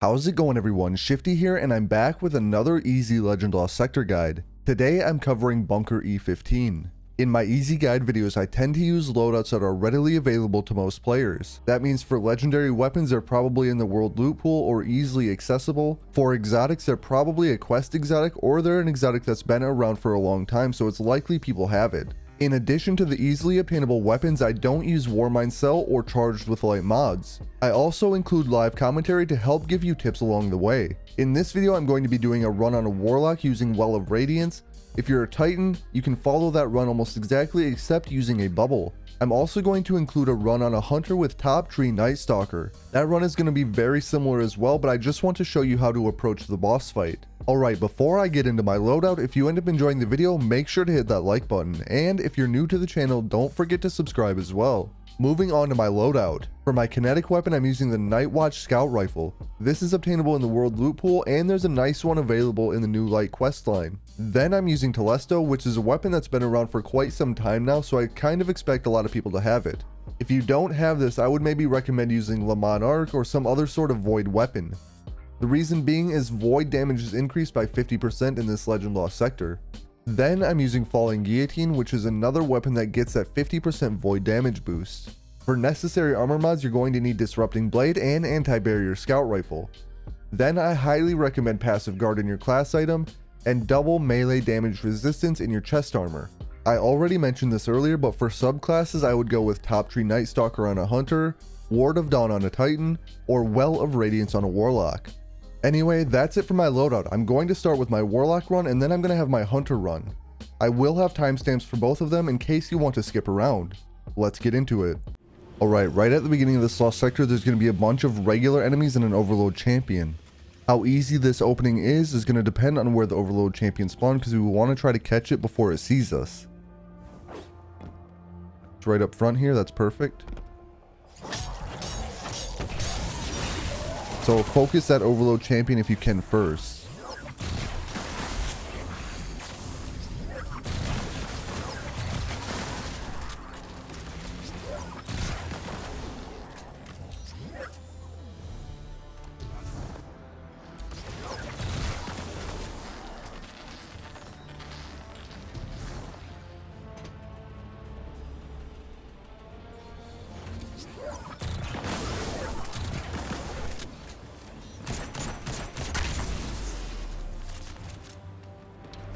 How's it going, everyone? Shifty here, and I'm back with another easy Legend Lost Sector guide. Today I'm covering Bunker E15. In my easy guide videos, I tend to use loadouts that are readily available to most players. That means for legendary weapons, they're probably in the world loot pool or easily accessible. For exotics, they're probably a quest exotic, or they're an exotic that's been around for a long time, so it's likely people have it. In addition to the easily obtainable weapons, I don't use Warmind Cell or Charged with Light mods. I also include live commentary to help give you tips along the way. In this video, I'm going to be doing a run on a Warlock using Well of Radiance. If you're a Titan, you can follow that run almost exactly except using a bubble. I'm also going to include a run on a Hunter with Top Tree Night Stalker. That run is going to be very similar as well, but I just want to show you how to approach the boss fight. Alright, before I get into my loadout, if you end up enjoying the video, make sure to hit that like button, and if you're new to the channel, don't forget to subscribe as well. Moving on to my loadout. For my kinetic weapon, I'm using the Night Watch Scout Rifle. This is obtainable in the World Loot Pool, and there's a nice one available in the new Light quest line. Then I'm using Telesto, which is a weapon that's been around for quite some time now, so I kind of expect a lot of people to have it. If you don't have this, I would maybe recommend using Le Mans Arc or some other sort of void weapon. The reason being is void damage is increased by 50% in this Legend Lost sector. Then I'm using Falling Guillotine, which is another weapon that gets that 50% void damage boost. For necessary armor mods, you're going to need Disrupting Blade and Anti-Barrier Scout Rifle. Then I highly recommend Passive Guard in your class item, and double melee damage resistance in your chest armor. I already mentioned this earlier, but for subclasses I would go with Top Tree Night Stalker on a Hunter, Ward of Dawn on a Titan, or Well of Radiance on a Warlock. Anyway, that's it for my loadout. I'm going to start with my Warlock run, and then I'm going to have my Hunter run. I will have timestamps for both of them in case you want to skip around. Let's get into it. Alright, right at the beginning of this Lost sector, there's going to be a bunch of regular enemies and an Overload champion. How easy this opening is going to depend on where the Overload champion spawned, because we want to try to catch it before it sees us. It's right up front here, that's perfect. So focus that Overload champion if you can first.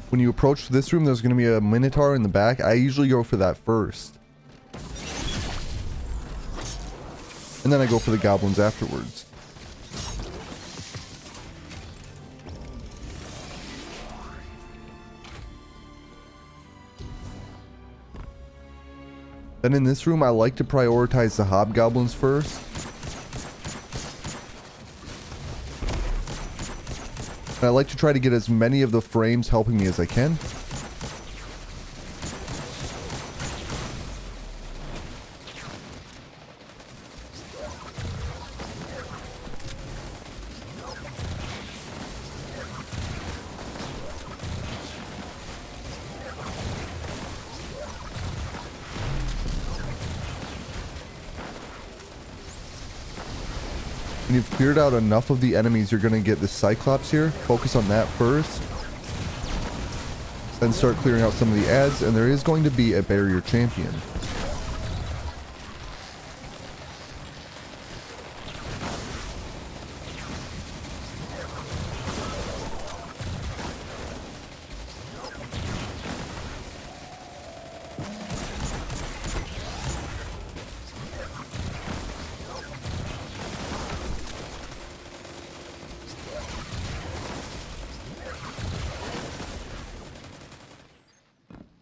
When you approach this room, there's going to be a Minotaur in the back. I usually go for that first. And then I go for the goblins afterwards. Then in this room, I like to prioritize the hobgoblins first. I like to try to get as many of the frames helping me as I can. When you've cleared out enough of the enemies, you're going to get the Cyclops here. Focus on that first. Then start clearing out some of the ads, and there is going to be a barrier champion.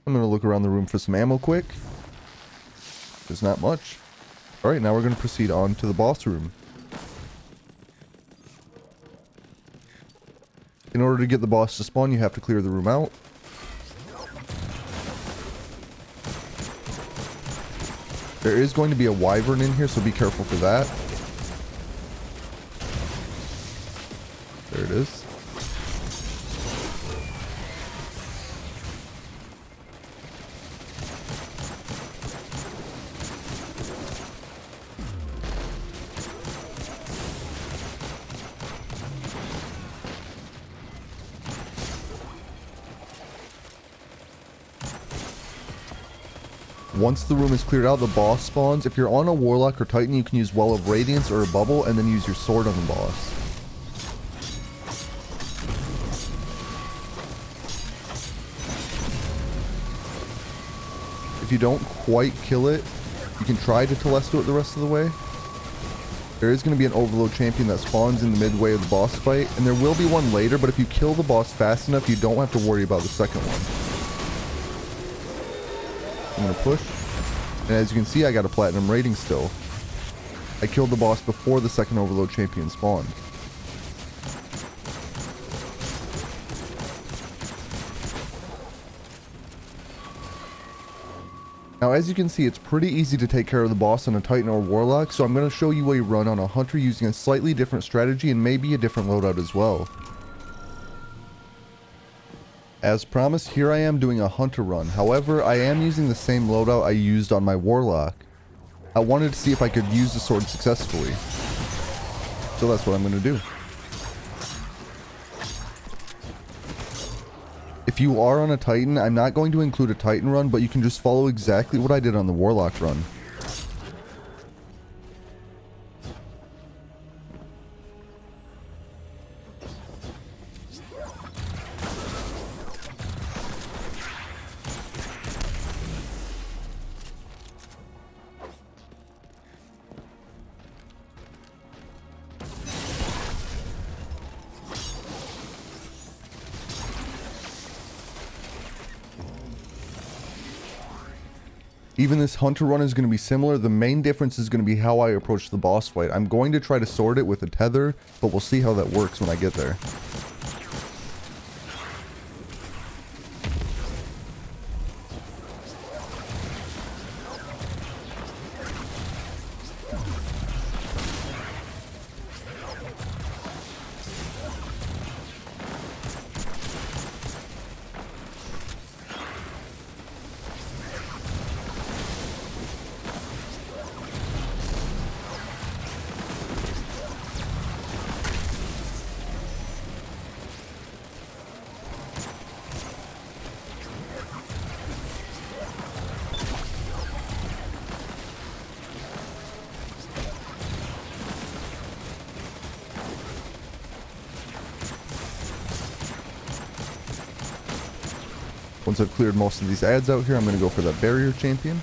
I'm going to look around the room for some ammo quick. There's not much. Alright, now we're going to proceed on to the boss room. In order to get the boss to spawn, you have to clear the room out. There is going to be a wyvern in here, so be careful for that. There it is. Once the room is cleared out, the boss spawns. If you're on a Warlock or Titan, you can use Well of Radiance or a bubble and then use your sword on the boss. If you don't quite kill it, you can try to Telesto it the rest of the way. There is going to be an overload champion that spawns in the midway of the boss fight, and there will be one later, but if you kill the boss fast enough, you don't have to worry about the second one. I'm going to push, and as you can see, I got a platinum rating still. I killed the boss before the second overload champion spawned. Now, as you can see, it's pretty easy to take care of the boss on a Titan or Warlock, so I'm going to show you a run on a Hunter using a slightly different strategy and maybe a different loadout as well. As promised, here I am doing a Hunter run. However, I am using the same loadout I used on my Warlock. I wanted to see if I could use the sword successfully. So that's what I'm going to do. If you are on a Titan, I'm not going to include a Titan run, but you can just follow exactly what I did on the Warlock run. Even this Hunter run is going to be similar. The main difference is going to be how I approach the boss fight. I'm going to try to sword it with a tether, but we'll see how that works when I get there. Once I've cleared most of these ads out here, I'm going to go for that barrier champion.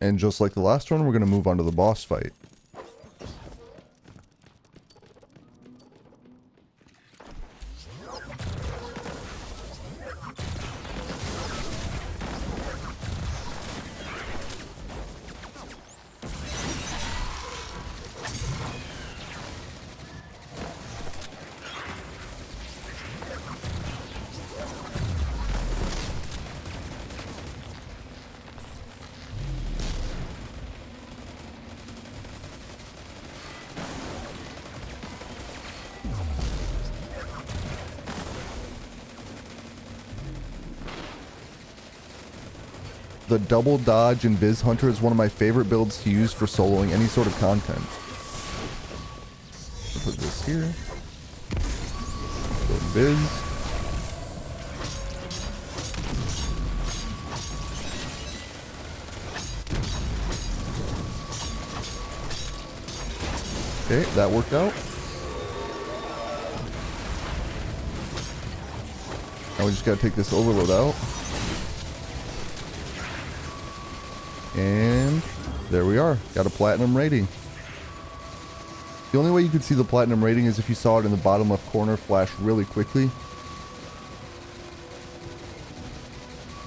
And just like the last one, we're going to move on to the boss fight. The double dodge in Viz Hunter is one of my favorite builds to use for soloing any sort of content. I'll put this here. Go Viz. Okay, that worked out. Now we just gotta take this overload out. And there we are. Got a platinum rating. The only way you could see the platinum rating is if you saw it in the bottom left corner flash really quickly.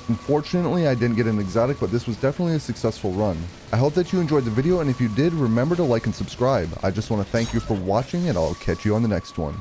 Unfortunately, I didn't get an exotic, but this was definitely a successful run. I hope that you enjoyed the video, and if you did, remember to like and subscribe. I just want to thank you for watching, and I'll catch you on the next one.